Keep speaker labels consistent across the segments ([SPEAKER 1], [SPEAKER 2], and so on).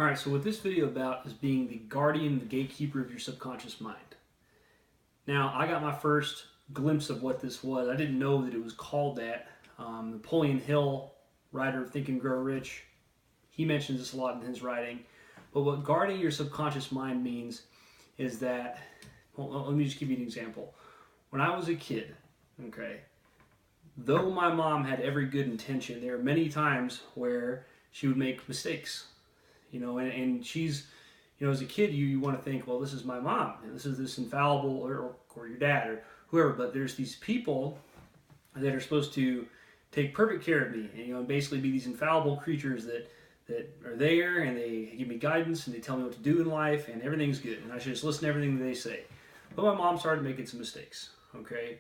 [SPEAKER 1] Alright, so what this video about is being the guardian, the gatekeeper of your subconscious mind. Now, I got my first glimpse of what this was. I didn't know that it was called that. Napoleon Hill, writer of Think and Grow Rich, he mentions this a lot in his writing. But what guarding your subconscious mind means is that, well, let me just give you an example. When I was a kid, okay, though my mom had every good intention, there are many times where she would make mistakes. And she's, as a kid, you want to think, well, this is my mom, and this is this infallible, or your dad, or whoever, but there's these people that are supposed to take perfect care of me, and basically be these infallible creatures that are there, and they give me guidance, and they tell me what to do in life, and everything's good, and I should just listen to everything that they say. But my mom started making some mistakes, okay?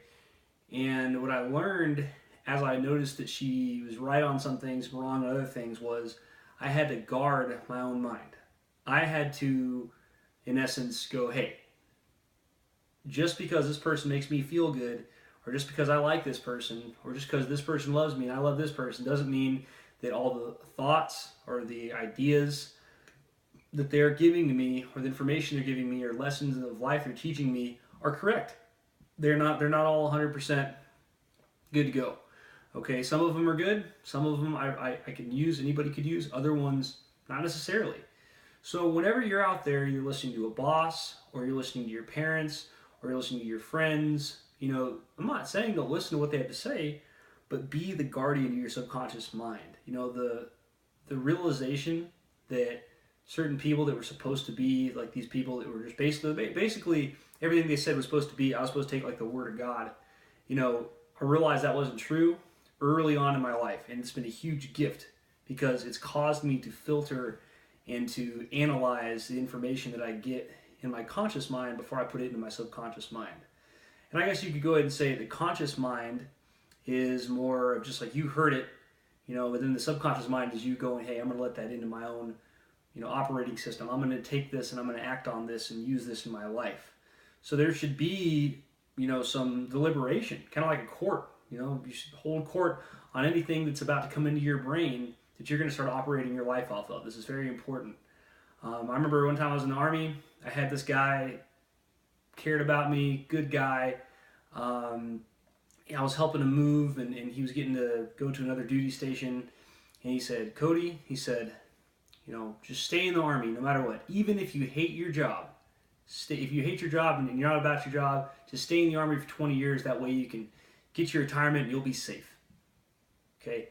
[SPEAKER 1] And what I learned as I noticed that she was right on some things, wrong on other things, was I had to guard my own mind. I had to, in essence, go, hey, just because this person makes me feel good, or just because I like this person, or just because this person loves me and I love this person, doesn't mean that all the thoughts or the ideas that they're giving to me, or the information they're giving me, or lessons of life they're teaching me are correct. They're not all 100% good to go. Okay, some of them are good, some of them I can use, anybody could use, other ones not necessarily. So whenever you're out there, you're listening to a boss, or you're listening to your parents, or you're listening to your friends, I'm not saying don't listen to what they have to say, but be the guardian of your subconscious mind. The realization that certain people that were supposed to be like these people that were just basically everything they said was supposed to be, I was supposed to take like the word of God. I realized that wasn't true early on in my life, and it's been a huge gift because it's caused me to filter and to analyze the information that I get in my conscious mind before I put it into my subconscious mind. And I guess you could go ahead and say the conscious mind is more of just like you heard it, but then the subconscious mind is you going, hey, I'm going to let that into my own, operating system. I'm going to take this and I'm going to act on this and use this in my life. So there should be, some deliberation, kind of like a court. You should hold court on anything that's about to come into your brain that you're going to start operating your life off of. This is very important. I remember one time I was in the Army. I had this guy, cared about me, good guy. I was helping him move, and he was getting to go to another duty station. And he said, Cody, just stay in the Army no matter what. Even if you hate your job, if you hate your job and you're not about your job, just stay in the Army for 20 years. That way you can get your retirement and you'll be safe. Okay?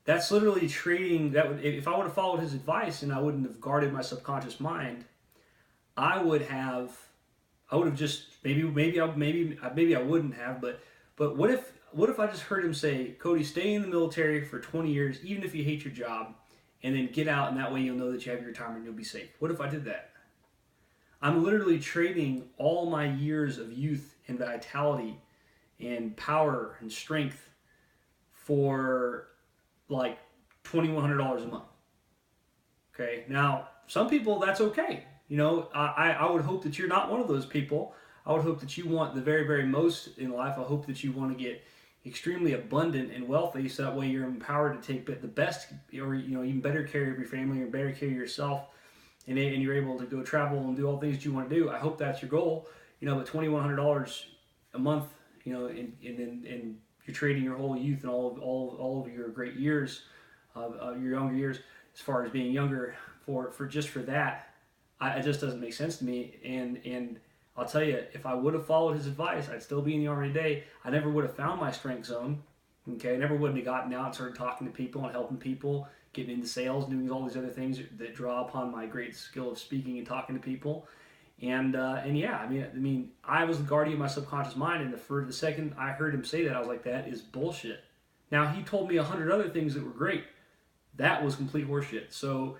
[SPEAKER 1] That's literally trading. If I would have followed his advice and I wouldn't have guarded my subconscious mind, I would have just maybe I wouldn't have, but what if I just heard him say, Cody, stay in the military for 20 years, even if you hate your job, and then get out, and that way you'll know that you have your retirement and you'll be safe. What if I did that? I'm literally trading all my years of youth and vitality and power and strength for like $2,100 a month. Okay, now some people that's okay. I would hope that you're not one of those people. I would hope that you want the very, very most in life. I hope that you want to get extremely abundant and wealthy, so that way you're empowered to take the best, or even better care of your family, or better care of yourself, and you're able to go travel and do all the things that you want to do. I hope that's your goal. But $2,100 a month, and you're trading your whole youth and all of your great years, your younger years, as far as being younger, for that, it just doesn't make sense to me. And I'll tell you, if I would have followed his advice, I'd still be in the Army today. I never would have found my strength zone. Okay, I never would have gotten out and started talking to people and helping people, getting into sales, doing all these other things that draw upon my great skill of speaking and talking to people. And yeah, I mean, I was the guardian of my subconscious mind, and for the second I heard him say that, I was like, that is bullshit. Now, he told me 100 other things that were great. That was complete horseshit. So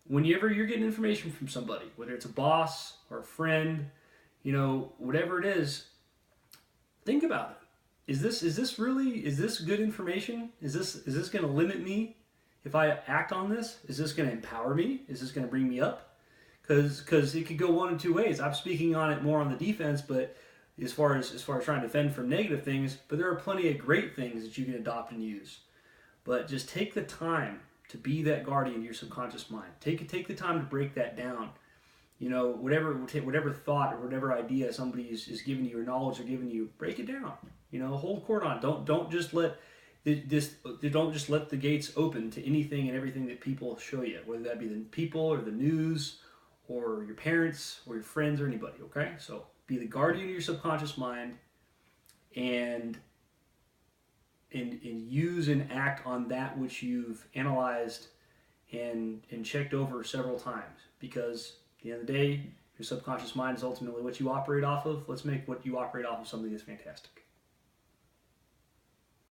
[SPEAKER 1] whenever you're getting information from somebody, whether it's a boss or a friend, whatever it is, think about it. Is this good information? Is this going to limit me if I act on this? Is this going to empower me? Is this going to bring me up? Because it could go one of two ways. I'm speaking on it more on the defense, but as far as trying to defend from negative things, but there are plenty of great things that you can adopt and use. But just take the time to be that guardian of your subconscious mind. Take the time to break that down. You know, whatever thought or whatever idea somebody is giving you or knowledge they're giving you, break it down. You know, hold court on. Don't just let the gates open to anything and everything that people show you, whether that be the people or the news or your parents or your friends or anybody. Okay, so be the guardian of your subconscious mind, and use and act on that which you've analyzed and checked over several times, because at the end of the day, your subconscious mind is ultimately what you operate off of. Let's make what you operate off of something that's fantastic.